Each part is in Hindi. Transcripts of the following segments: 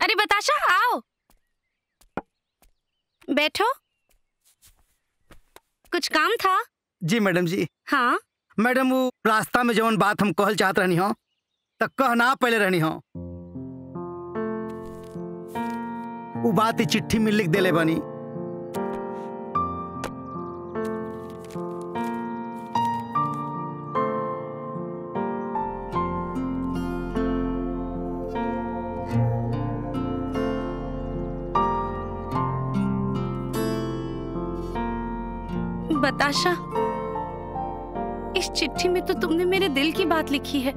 अरे बताशा आओ, बैठो। कुछ काम था? जी मैडम जी। हाँ मैडम, वो रास्ता में जवन बात हम कहल चाहत रहनी हो तक कहना पहले रहनी हो, वो बात ही चिट्ठी में लिख देले बनी। बताशा, इस चिट्ठी में तो तुमने मेरे दिल की बात लिखी है।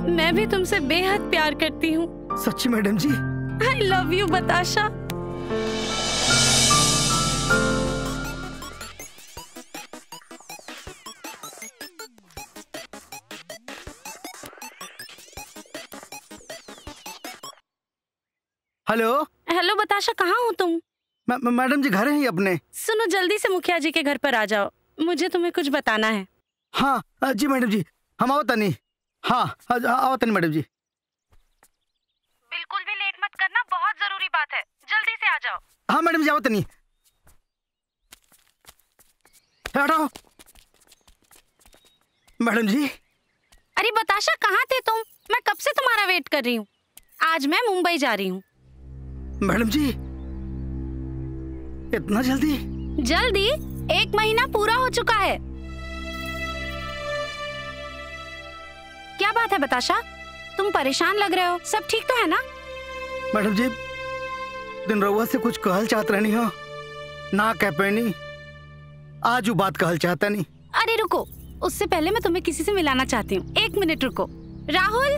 मैं भी तुमसे बेहद प्यार करती हूँ। सच्ची madam ji? I love you Batasha. Hello. Hello Batasha, कहाँ हो तुम? मैडम जी घर हैं अपने। सुनो, जल्दी से मुखिया जी के घर पर आ जाओ, मुझे तुम्हें कुछ बताना है। हाँ जी मैडम जी, हम आओ तनी। हाँ आओ तनी मैडम जी। बिल्कुल भी लेट मत करना, बहुत जरूरी बात है, जल्दी से आ जाओ। हाँ मैडम जी आओ तनी। हटाओ मैडम जी। अरे बताशा, कहाँ थे तुम? मैं कब से तुम्हारा वेट कर रही हूँ। आज मैं मुंबई जा रही हूँ। मैडम जी इतना जल्दी? जल्दी? 1 महीना पूरा हो चुका है। क्या बात है बताशा, तुम परेशान लग रहे हो, सब ठीक तो है ना? मैडम जी दिन रउआ से कुछ कहल चाहत रहनी हो ना कह पैनी, आज वो बात कहल चाहता नहीं। अरे रुको, उससे पहले मैं तुम्हें किसी से मिलाना चाहती हूँ, 1 मिनट रुको। राहुल,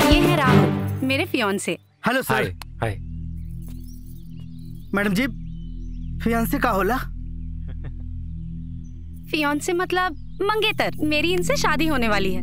ये है राहुल, मेरे fiance. Hello sir. Hi. Madam ji fiance का होला? फियांसे मतलब मंगेतर। मेरी इनसे शादी होने वाली है।